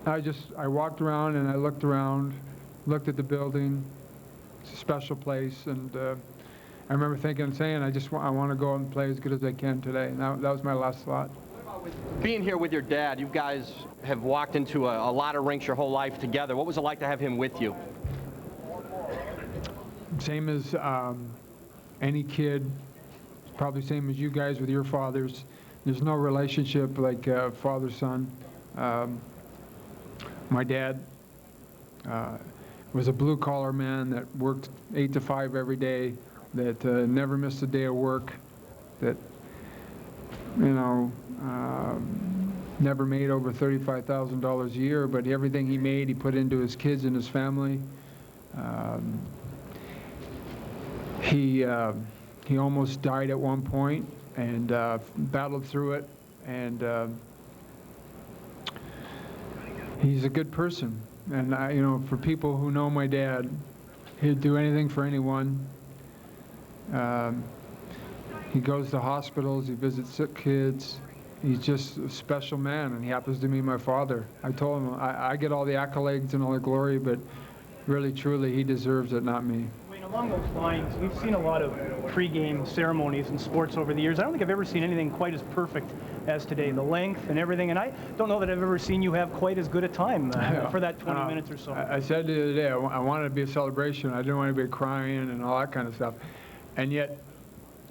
I walked around and I looked around, looked at the building. It's a special place, and I remember thinking and saying, I want to go out and play as good as I can today. And that was my last thought. Being here with your dad, you guys have walked into a lot of rinks your whole life together. What was it like to have him with you? Same as any kid, probably same as you guys with your fathers. There's no relationship like father-son. My dad was a blue-collar man that worked 8 to 5 every day, that never missed a day of work, that, you know, never made over $35,000 a year, but everything he made, he put into his kids and his family. He almost died at one point and battled through it, and he's a good person. And you know, for people who know my dad, he'd do anything for anyone. He goes to hospitals, he visits sick kids. He's just a special man, and he happens to be my father. I told him I get all the accolades and all the glory, but really, truly, he deserves it, not me. Wayne, along those lines, we've seen a lot of pre-game ceremonies in sports over the years. I don't think I've ever seen anything quite as perfect as today, the length and everything, and I don't know that I've ever seen you have quite as good a time for that 20 minutes or so. I said the other day, I wanted it to be a celebration. I didn't want to be crying and all that kind of stuff. And yet,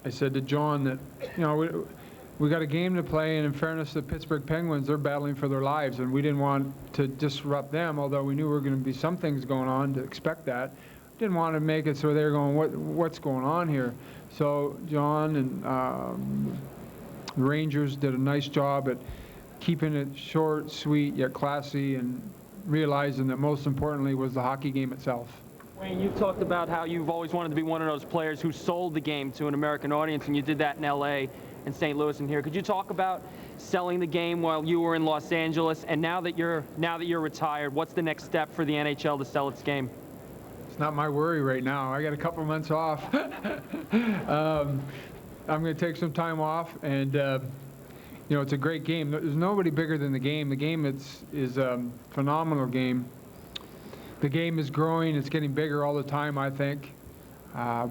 I said to John that, you know, we got a game to play, and in fairness to the Pittsburgh Penguins, they're battling for their lives, and we didn't want to disrupt them, although we knew there were going to be some things going on to expect that. Didn't want to make it so they were going, what's going on here? So John and the Rangers did a nice job at keeping it short, sweet, yet classy, and realizing that most importantly was the hockey game itself. Wayne, you've talked about how you've always wanted to be one of those players who sold the game to an American audience, and you did that in L.A. and St. Louis and here. Could you talk about selling the game while you were in Los Angeles, and now that you're retired, what's the next step for the NHL to sell its game? It's not my worry right now. I got a couple months off. I'm going to take some time off, and you know, it's a great game. There's nobody bigger than the game. The game is a phenomenal game. The game is growing. It's getting bigger all the time, I think. I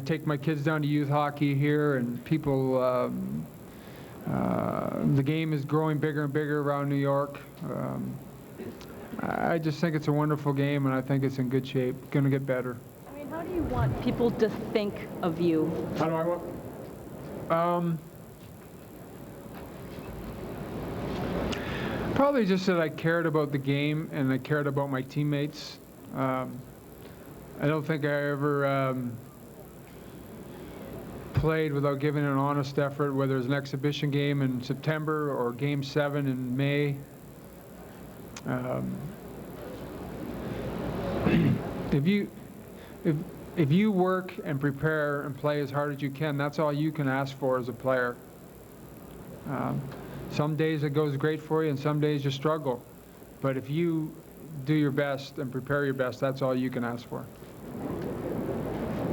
take my kids down to youth hockey here, and people, the game is growing bigger and bigger around New York. I just think it's a wonderful game, and I think it's in good shape. Going to get better. I mean, how do you want people to think of you? How do I want? Probably just that I cared about the game and I cared about my teammates. I don't think I ever played without giving an honest effort, whether it's an exhibition game in September or Game 7 in May. If you work and prepare and play as hard as you can, that's all you can ask for as a player. Some days it goes great for you, and some days you struggle. But if you do your best and prepare your best, that's all you can ask for.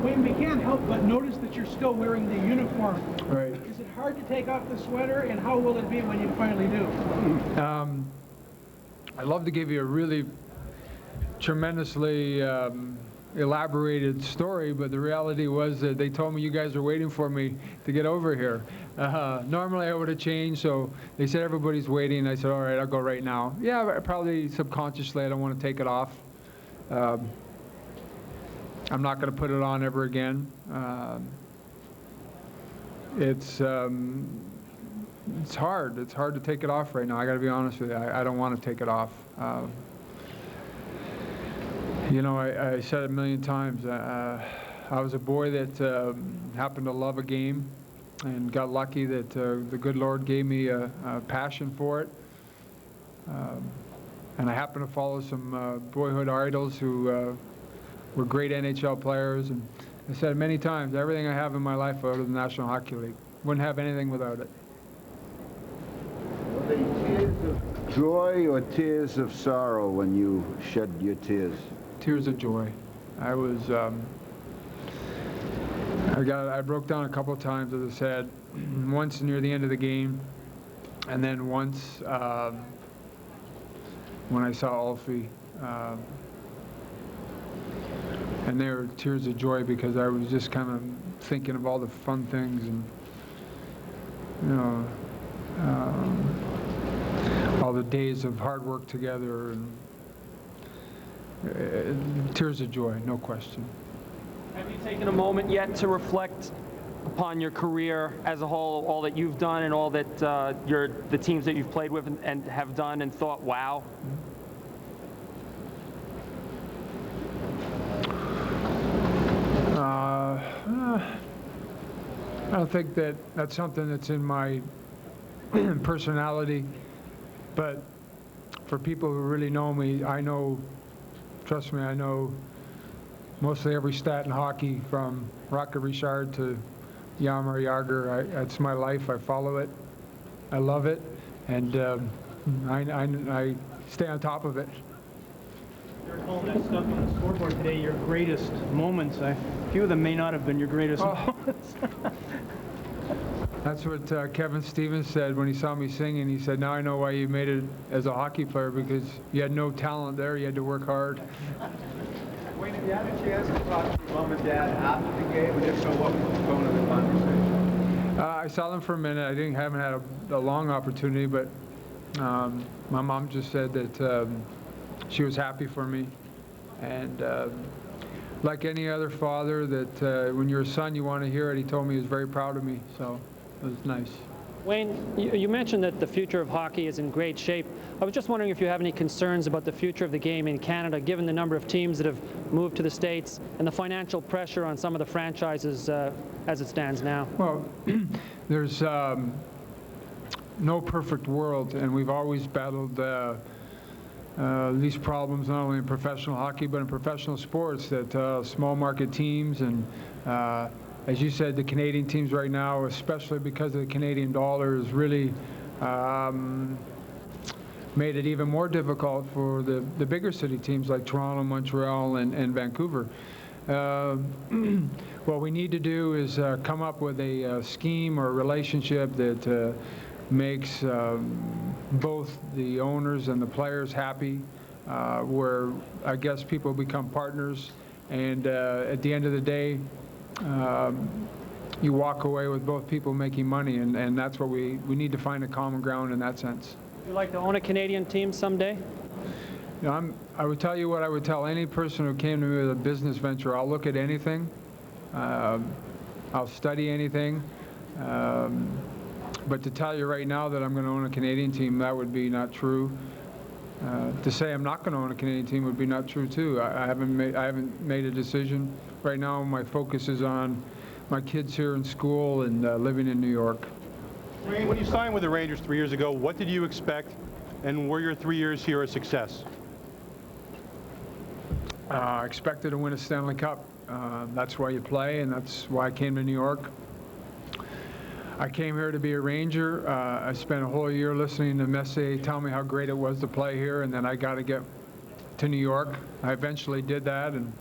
Wayne, we can't help but notice that you're still wearing the uniform. Right. Is it hard to take off the sweater, and how will it be when you finally do? I'd love to give you a really tremendously elaborated story, but the reality was that they told me you guys are waiting for me to get over here. Normally I would have changed, so they said everybody's waiting. I said, all right, I'll go right now. Yeah, probably subconsciously I don't want to take it off. I'm not going to put it on ever again. It's hard. It's hard to take it off right now. I got to be honest with you. I don't want to take it off. You know, I said it a million times. I was a boy that happened to love a game and got lucky that the good Lord gave me a passion for it. And I happened to follow some boyhood idols who were great NHL players. And I said it many times, everything I have in my life out of the National Hockey League. Wouldn't have anything without it. Were they tears of joy or tears of sorrow when you shed your tears? Tears of joy. I was, I broke down a couple of times, as I said, once near the end of the game, and then once when I saw Alfie. And they were tears of joy because I was just kind of thinking of all the fun things and, all the days of hard work together, and tears of joy, no question. Have you taken a moment yet to reflect upon your career as a whole, all that you've done and all that the teams that you've played with and have done, and thought, wow? I don't think that that's something that's in my personality, but for people who really know me, I know, trust me, I know mostly every stat in hockey, from Rocket Richard to Jaromir Jagr. It's my life. I follow it. I love it, and I stay on top of it. You're calling that stuff on the scoreboard today your greatest moments. A few of them may not have been your greatest moments. That's what Kevin Stevens said when he saw me singing. He said, "Now I know why you made it as a hockey player, because you had no talent there. You had to work hard." Wayne, have you had a chance to talk to your mom and dad after the game, and if so, what was the tone of the conversation? I saw them for a minute. I haven't had a long opportunity, but my mom just said that she was happy for me, and like any other father, that when you're a son, you want to hear it. He told me he was very proud of me, so it was nice. Wayne, you mentioned that the future of hockey is in great shape. I was just wondering if you have any concerns about the future of the game in Canada, given the number of teams that have moved to the States and the financial pressure on some of the franchises as it stands now. Well, there's no perfect world, and we've always battled these problems not only in professional hockey but in professional sports, that small market teams and as you said, the Canadian teams right now, especially because of the Canadian dollar, has really made it even more difficult for the bigger city teams like Toronto, Montreal, and Vancouver. What we need to do is come up with a scheme or a relationship that makes both the owners and the players happy, where I guess people become partners, and at the end of the day, you walk away with both people making money, and that's what we need to find a common ground in that sense. Would you like to own a Canadian team someday? You know, I would tell you what I would tell any person who came to me with a business venture. I'll look at anything. I'll study anything. But to tell you right now that I'm going to own a Canadian team, that would be not true. To say I'm not going to own a Canadian team would be not true too. I haven't made a decision. Right now, my focus is on my kids here in school and living in New York. Wayne, when you signed with the Rangers 3 years ago, what did you expect, and were your 3 years here a success? I expected to win a Stanley Cup. That's why you play, and that's why I came to New York. I came here to be a Ranger. I spent a whole year listening to Messier tell me how great it was to play here, and then I got to get to New York. I eventually did that, and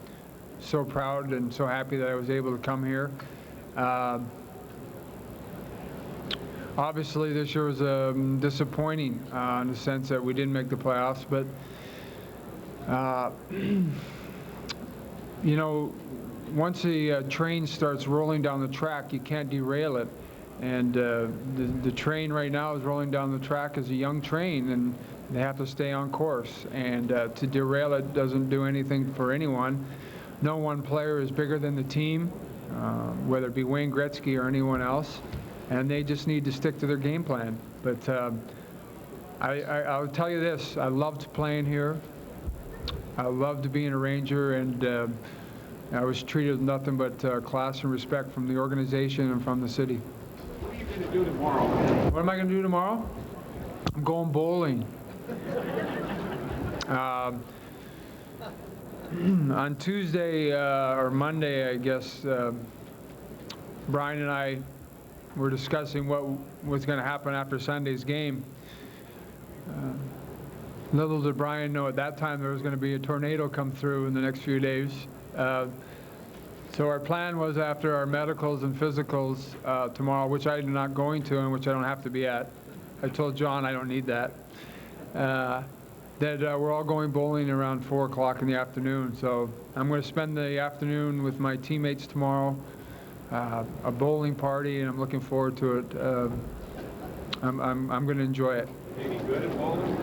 so proud and so happy that I was able to come here. Obviously, this year was disappointing in the sense that we didn't make the playoffs, but you know, once the train starts rolling down the track, you can't derail it. And the train right now is rolling down the track as a young train, and they have to stay on course. And to derail it doesn't do anything for anyone. No one player is bigger than the team, whether it be Wayne Gretzky or anyone else. And they just need to stick to their game plan. But I'll tell you this, I loved playing here. I loved being a Ranger, and I was treated with nothing but class and respect from the organization and from the city. What are you going to do tomorrow? What am I going to do tomorrow? I'm going bowling. On Tuesday or Monday, I guess, Brian and I were discussing what was going to happen after Sunday's game. Little did Brian know at that time there was going to be a tornado come through in the next few days. So our plan was, after our medicals and physicals tomorrow, which I'm not going to and which I don't have to be at. I told John I don't need that. that we're all going bowling around 4 o'clock in the afternoon. So I'm going to spend the afternoon with my teammates tomorrow, a bowling party, and I'm looking forward to it. I'm going to enjoy it. Any good at bowling?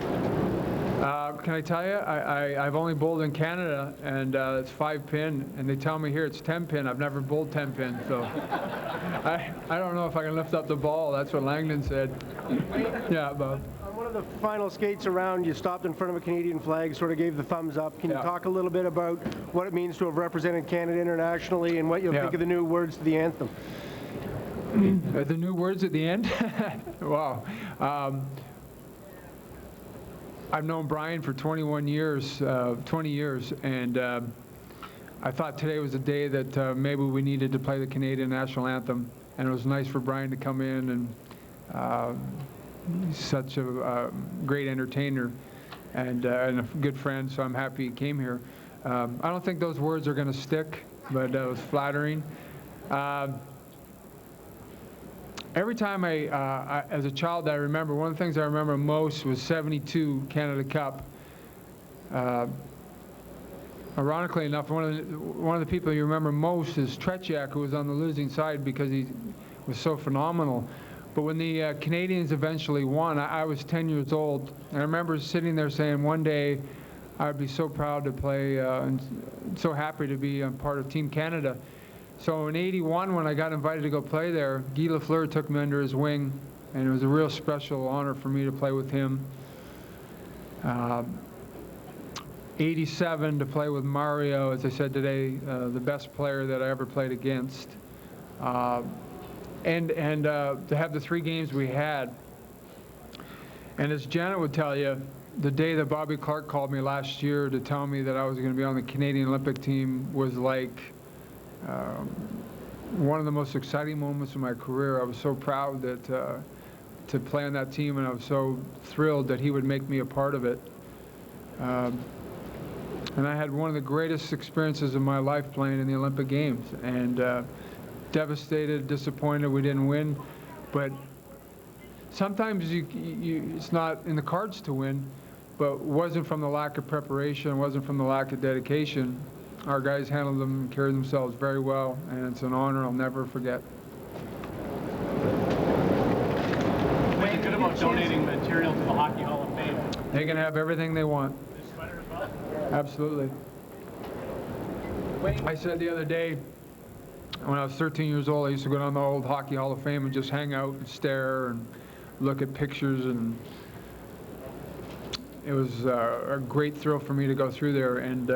Can I tell you, I've only bowled in Canada, and it's 5-pin, and they tell me here it's 10-pin. I've never bowled 10-pin, so I don't know if I can lift up the ball. That's what Langdon said. Yeah, Bob. On one of the final skates around, you stopped in front of a Canadian flag, sort of gave the thumbs up. Can you talk a little bit about what it means to have represented Canada internationally and what you'll think of the new words to the anthem? The new words at the end? Wow. I've known Brian for 20 years, and I thought today was a day that maybe we needed to play the Canadian national anthem, and it was nice for Brian to come in, and he's such a great entertainer and a good friend, so I'm happy he came here. I don't think those words are going to stick, but it was flattering. Every time as a child, I remember, one of the things I remember most was '72 Canada Cup. Ironically enough, one of the people you remember most is Tretiak, who was on the losing side because he was so phenomenal. But when the Canadians eventually won, I was 10 years old. And I remember sitting there saying, one day I'd be so proud to play and so happy to be a part of Team Canada. So in '81, when I got invited to go play there, Guy Lafleur took me under his wing, and it was a real special honor for me to play with him. '87 to play with Mario, as I said today, the best player that I ever played against. And to have the 3 games we had. And as Janet would tell you, the day that Bobby Clark called me last year to tell me that I was going to be on the Canadian Olympic team was like one of the most exciting moments of my career. I was so proud that to play on that team, and I was so thrilled that he would make me a part of it. And I had one of the greatest experiences of my life playing in the Olympic Games, and devastated, disappointed we didn't win, but sometimes it's not in the cards to win, but it wasn't from the lack of preparation, it wasn't from the lack of dedication. Our guys handled them and carried themselves very well, and it's an honor I'll never forget. What's good about donating material to the Hockey Hall of Fame? They can have everything they want. This sweater as well? Absolutely. I said the other day, when I was 13 years old, I used to go down the old Hockey Hall of Fame and just hang out and stare and look at pictures, and it was a great thrill for me to go through there. And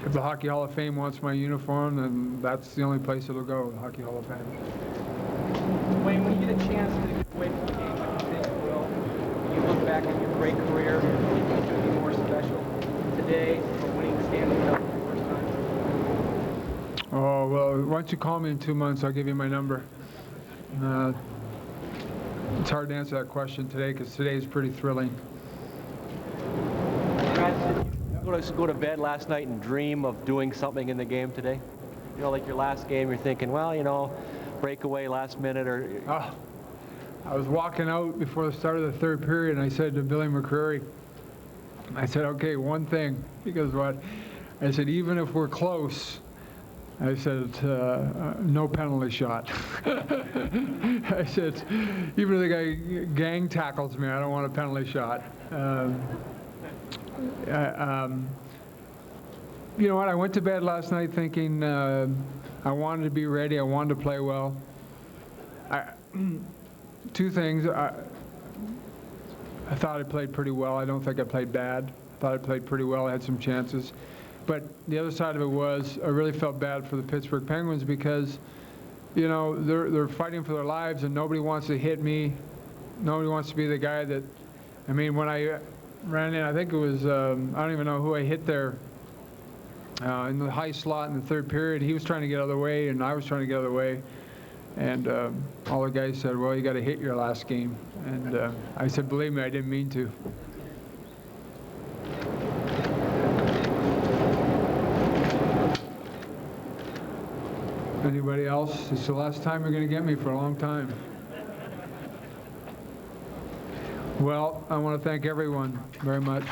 if the Hockey Hall of Fame wants my uniform, then that's the only place it'll go, the Hockey Hall of Fame. Wayne, when you get a chance to get away from the game, what do you think will you look back at your great career, do you think it's going to be more special today for winning Stanley Cup for the first time? Oh, well, why don't you call me in 2 months, I'll give you my number. It's hard to answer that question today because today is pretty thrilling. Go to bed last night and dream of doing something in the game today? You know, like your last game, you're thinking, well, you know, breakaway last minute or... I was walking out before the start of the 3rd period, and I said to Billy McCreary, I said, okay, one thing. He goes, what? I said, even if we're close, I said, no penalty shot. I said, even if the guy gang tackles me, I don't want a penalty shot. You know what, I went to bed last night thinking I wanted to be ready, I wanted to play well. 2 things. I thought I played pretty well. I don't think I played bad. I thought I played pretty well. I had some chances. But the other side of it was I really felt bad for the Pittsburgh Penguins because, you know, they're fighting for their lives and nobody wants to hit me. Nobody wants to be the guy that, I mean, when I ran in, I think it was, I don't even know who I hit there in the high slot in the 3rd period. He was trying to get out of the way and I was trying to get out of the way. And all the guys said, well, you got to hit your last game. And I said, believe me, I didn't mean to. Anybody else? It's the last time you're going to get me for a long time. Well, I want to thank everyone very much.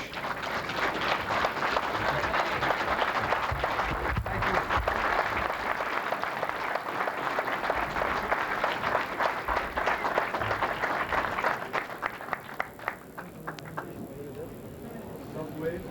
Wave.